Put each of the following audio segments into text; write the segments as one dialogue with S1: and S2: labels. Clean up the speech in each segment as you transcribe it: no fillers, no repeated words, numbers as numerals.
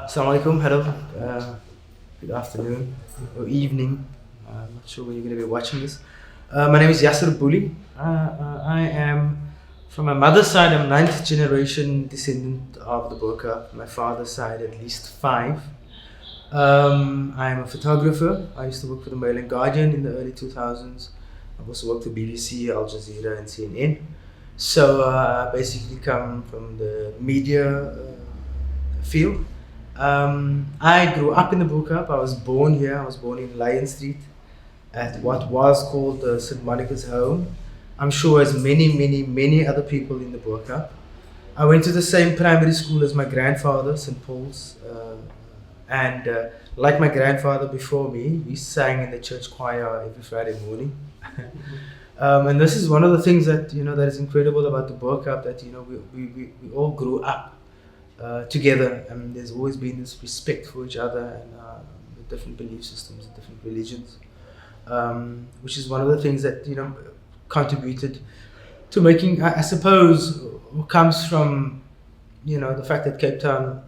S1: Assalamu alaikum, hello, good afternoon or evening. I'm not sure when you're going to be watching this. My name is Yasser Booley. I am, from my mother's side, I'm ninth generation descendant of the Bo-Kaap. My father's side, at least five. I'm a photographer. I used to work for the Mail and Guardian in the early 2000s. I've also worked for BBC, Al Jazeera, and CNN. So I basically come from the media field. I grew up in the Bo-Kaap. I was born here. I was born in Lion Street at what was called St. Monica's Home. I'm sure as many other people in the Bo-Kaap. I went to the same primary school as my grandfather, St. Paul's. And like my grandfather before me, we sang in the church choir every Friday morning. And this is one of the things that that is incredible about the Bo-Kaap, that we all grew up together, and there's always been this respect for each other and the different belief systems and different religions, which is one of the things that contributed to making, I suppose, comes from the fact that Cape Town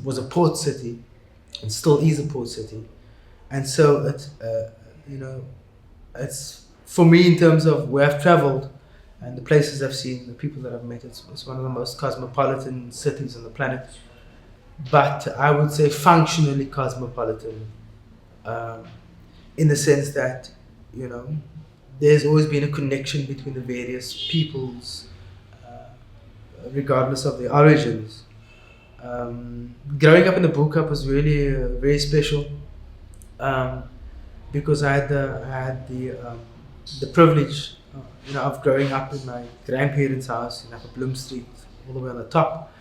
S1: was a port city and still is a port city, and so it's for me, in terms of where I've traveled and the places I've seen, the people that I've met, it's one of the most cosmopolitan cities on the planet. But I would say functionally cosmopolitan, in the sense that, there's always been a connection between the various peoples, regardless of their origins. Growing up in the Bo-Kaap was really very special, because I had the privilege of growing up in my grandparents' house in Upper Bloom Street, all the way on the top.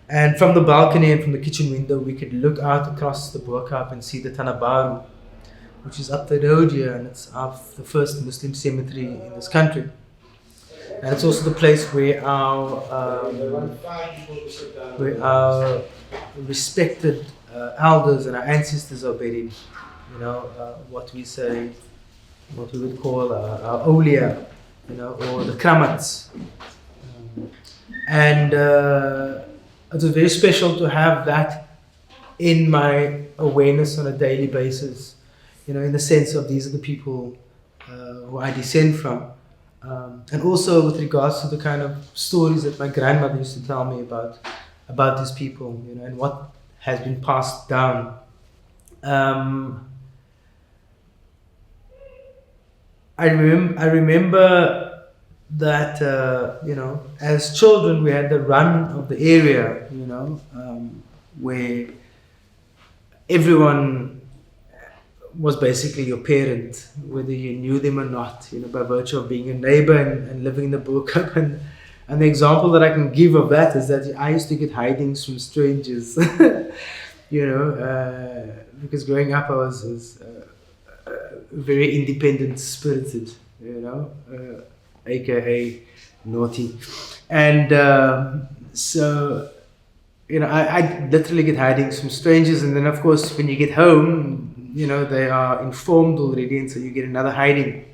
S1: And from the balcony and from the kitchen window, we could look out across the Bo-Kaap and see the Tanabaru, which is up the road here, and it's the first Muslim cemetery in this country. And it's also the place where our respected elders and our ancestors are buried. What we would call our awliya, or the kramats. And it was very special to have that in my awareness on a daily basis, in the sense of these are the people who I descend from. And also with regards to the kind of stories that my grandmother used to tell me about these people, and what has been passed down. I remember that as children we had the run of the area, where everyone was basically your parent, whether you knew them or not, by virtue of being a neighbor and living in the Bo-Kaap. And the example that I can give of that is that I used to get hidings from strangers, because growing up I was very independent spirited, aka naughty. And so I literally get hidings from strangers, and then of course when you get home, they are informed already, and so you get another hiding.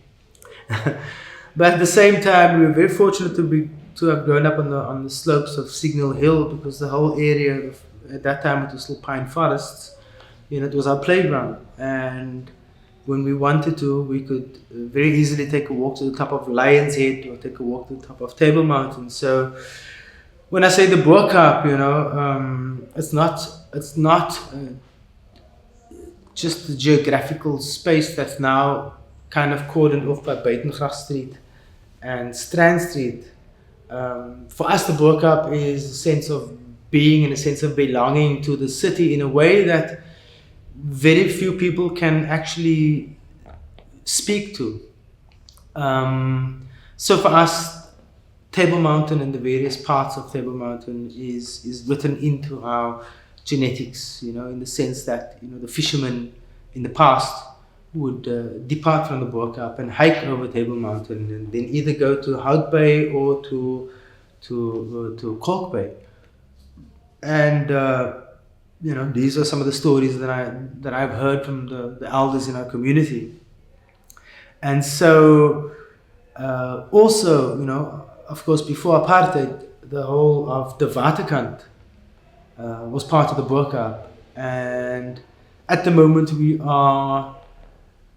S1: But at the same time, we were very fortunate to have grown up on the slopes of Signal Hill, because the whole area at that time, it was still pine forests. It was our playground, and when we wanted to, we could very easily take a walk to the top of Lion's Head or take a walk to the top of Table Mountain. So when I say the Bo-Kaap, it's not just the geographical space that's now kind of cordoned off by Buitengracht Street and Strand Street. For us, the Bo-Kaap is a sense of being and a sense of belonging to the city in a way that very few people can actually speak to. So for us, Table Mountain and the various parts of Table Mountain is written into our genetics, in the sense that the fishermen in the past would depart from the Bo-Kaap and hike over Table Mountain, and then either go to Hout Bay or to Kalk Bay. And these are some of the stories that I've heard from the elders in our community. And so also, of course, before apartheid, the whole of the Waterkant was part of the Bo-Kaap. And at the moment we are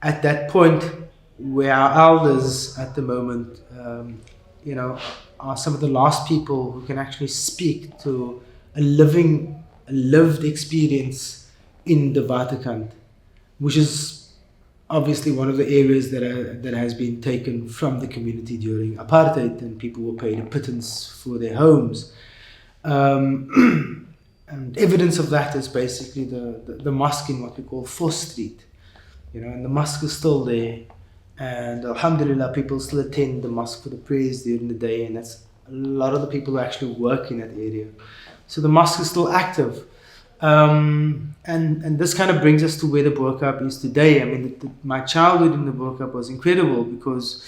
S1: at that point where our elders at the moment, you know, are some of the last people who can actually speak to a lived experience in the Vatican, which is obviously one of the areas that has been taken from the community during apartheid, and people were paid a pittance for their homes. And evidence of that is basically the mosque in what we call 4th Street, and the mosque is still there. And alhamdulillah, people still attend the mosque for the prayers during the day, and that's a lot of the people who actually work in that area. So the mosque is still active. And this kind of brings us to where the Bo-Kaap is today. I mean, my childhood in the Bo-Kaap was incredible because,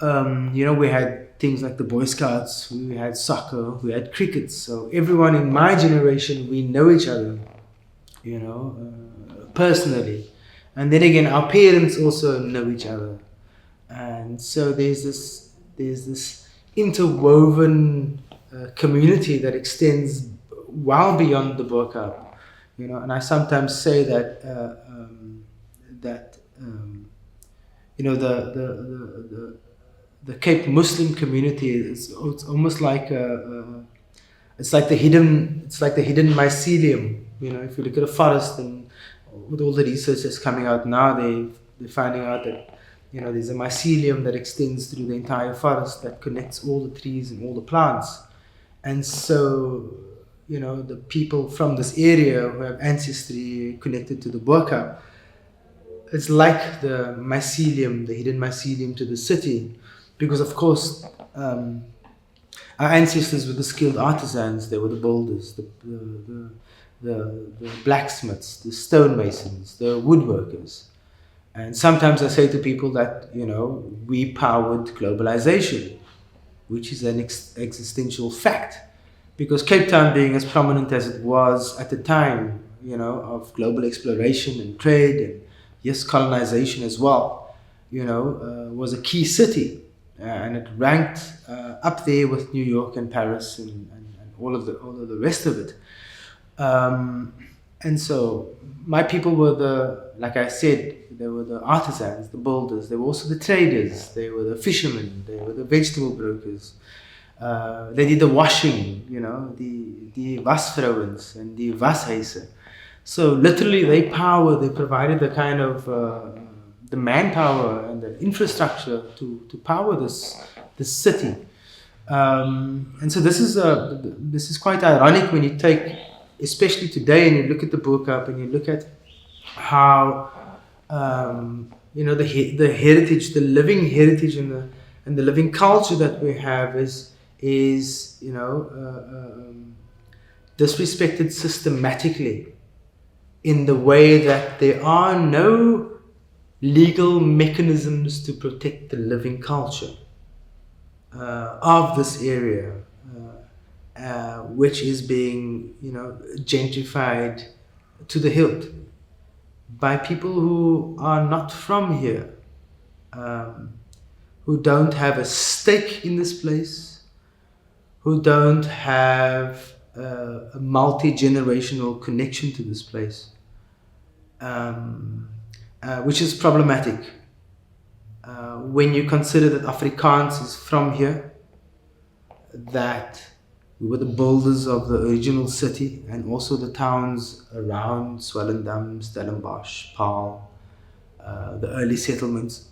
S1: we had things like the Boy Scouts, we had soccer, we had cricket. So everyone in my generation, we know each other, personally. And then again, our parents also know each other. And so there's this interwoven community that extends well beyond the Bo-Kaap, and I sometimes say that the Cape Muslim community is it's almost like it's like the hidden mycelium. If you look at a forest, and with all the research that's coming out now, they're finding out that there's a mycelium that extends through the entire forest that connects all the trees and all the plants. And so the people from this area who have ancestry connected to the Bo-Kaap, it's like the mycelium, the hidden mycelium to the city, because of course our ancestors were the skilled artisans. They were the builders, the blacksmiths, the stonemasons, the woodworkers. And sometimes I say to people that we powered globalization, which is an existential fact. Because Cape Town, being as prominent as it was at the time, of global exploration and trade, and yes, colonization as well, was a key city, and it ranked up there with New York and Paris and all of the rest of it. And so my people were like I said, they were the artisans, the builders. They were also the traders. They were the fishermen. They were the vegetable brokers. They did the washing, the wasvrouwens and the washuise. So literally they provided the kind of the manpower and the infrastructure to power this city. And so this is quite ironic when you take, especially today, and you look at the Bo-Kaap and you look at how the heritage, the living heritage and the living culture that we have is disrespected systematically, in the way that there are no legal mechanisms to protect the living culture of this area, which is being gentrified to the hilt by people who are not from here, who don't have a stake in this place, who don't have a multi-generational connection to this place, which is problematic. When you consider that Afrikaans is from here, that we were the builders of the original city and also the towns around Swellendam, Stellenbosch, Paarl, the early settlements.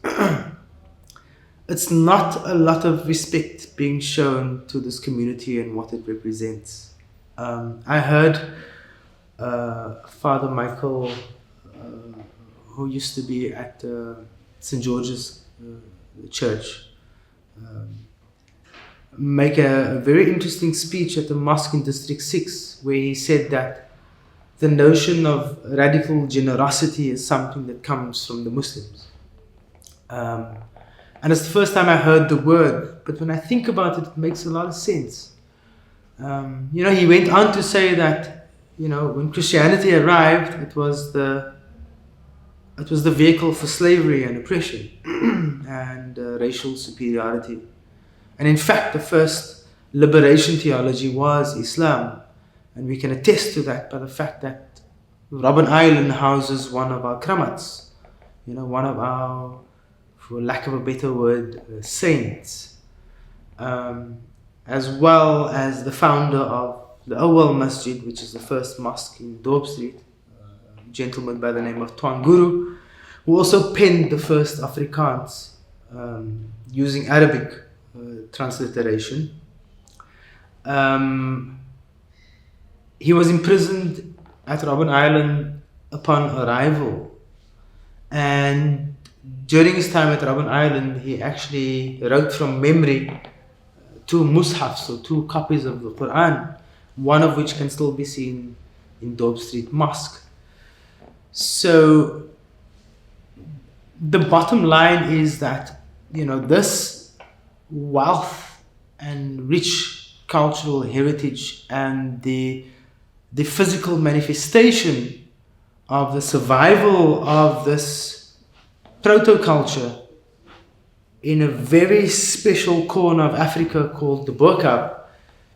S1: It's not a lot of respect being shown to this community and what it represents. I heard Father Michael, who used to be at St. George's Church, make a very interesting speech at the mosque in District 6, where he said that the notion of radical generosity is something that comes from the Muslims. And it's the first time I heard the word, but when I think about it, it makes a lot of sense. He went on to say that, when Christianity arrived, it was the vehicle for slavery and oppression and racial superiority. And in fact, the first liberation theology was Islam. And we can attest to that by the fact that Robben Island houses one of our kramats, one of our, for lack of a better word, saints, as well as the founder of the ALMAL Masjid, which is the first mosque in Dorp Street, a gentleman by the name of Tuan Guru, who also penned the first Afrikaans using Arabic transliteration. He was imprisoned at Robben Island upon arrival, and during his time at Robben Island, he actually wrote from memory 2 mushafs, so 2 copies of the Quran, one of which can still be seen in Dorp Street Mosque. So the bottom line is that, this wealth and rich cultural heritage and the physical manifestation of the survival of this proto-culture in a very special corner of Africa called the Bo-Kaap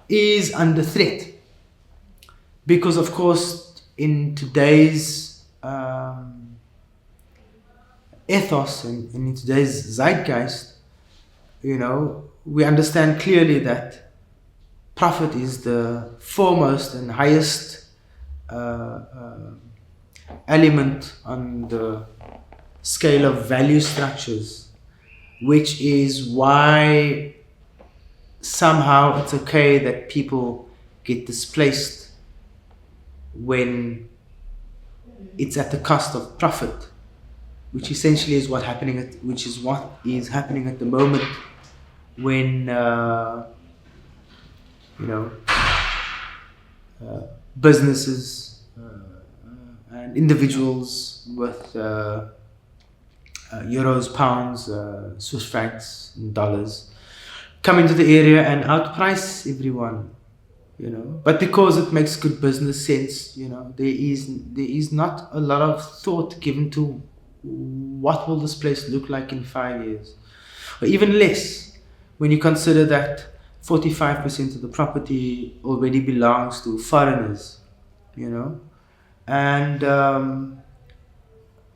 S1: is under threat. Because, of course, in today's ethos and in today's zeitgeist, we understand clearly that profit is the foremost and highest element on the scale of value structures, which is why somehow it's okay that people get displaced when it's at the cost of profit, which essentially is what is happening at the moment when businesses and individuals with euros, pounds, Swiss francs, and dollars come into the area and outprice everyone, But because it makes good business sense, there is not a lot of thought given to what will this place look like in 5 years, or even less, when you consider that 45% of the property already belongs to foreigners, And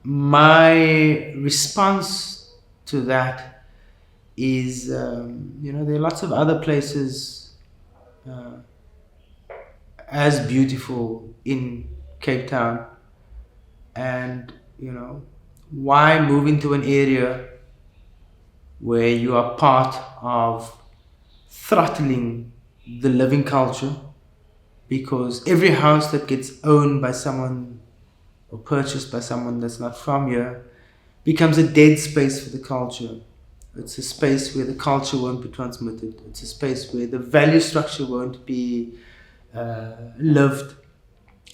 S1: my response to that is, there are lots of other places as beautiful in Cape Town, and why move into an area where you are part of throttling the living culture, because every house that gets owned by someone or purchased by someone that's not from here becomes a dead space for the culture. It's a space where the culture won't be transmitted. It's a space where the value structure won't be lived.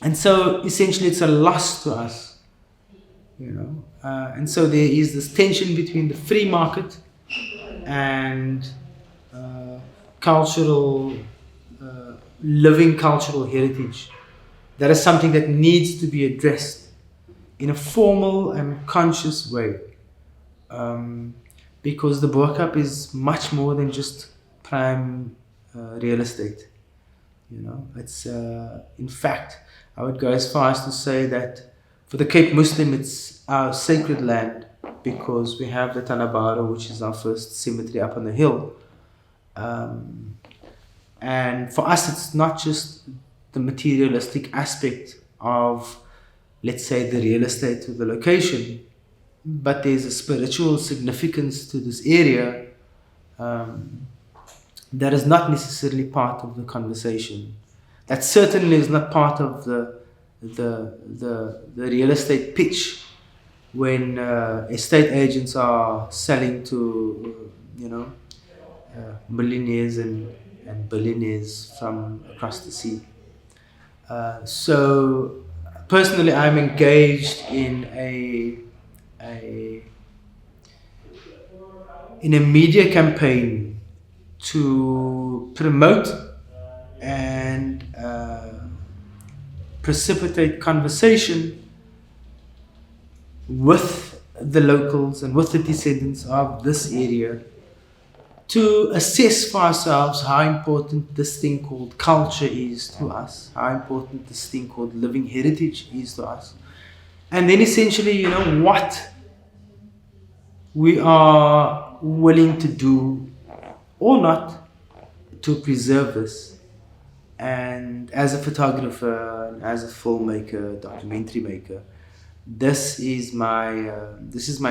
S1: And so essentially it's a loss to us, and so there is this tension between the free market and cultural, living cultural heritage. That is something that needs to be addressed in a formal and conscious way, because the Bo-Kaap is much more than just prime real estate. It's in fact, I would go as far as to say that for the Cape Muslim, it's our sacred land, because we have the Tanabara, which is our first cemetery up on the hill. And for us, it's not just the materialistic aspect of, let's say, the real estate or the location, but there's a spiritual significance to this area that is not necessarily part of the conversation. That certainly is not part of the real estate pitch when estate agents are selling to millionaires and billionaires from across the sea. So personally, I'm engaged in a media campaign to promote and precipitate conversation with the locals and with the descendants of this area to assess for ourselves how important this thing called culture is to us, how important this thing called living heritage is to us. And then essentially, what we are willing to do or not to preserve this. And as a photographer, and as a filmmaker, documentary maker, this is my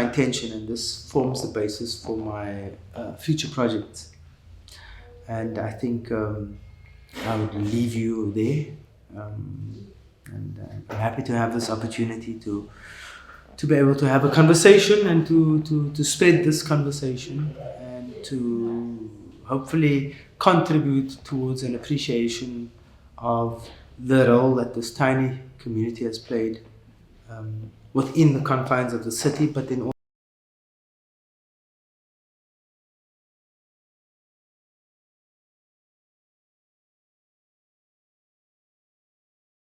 S1: intention, and this forms the basis for my future projects. And I think I would leave you there. And I'm happy to have this opportunity to be able to have a conversation and to spread this conversation and to hopefully contribute towards an appreciation of the role that this tiny community has played within the confines of the city, but then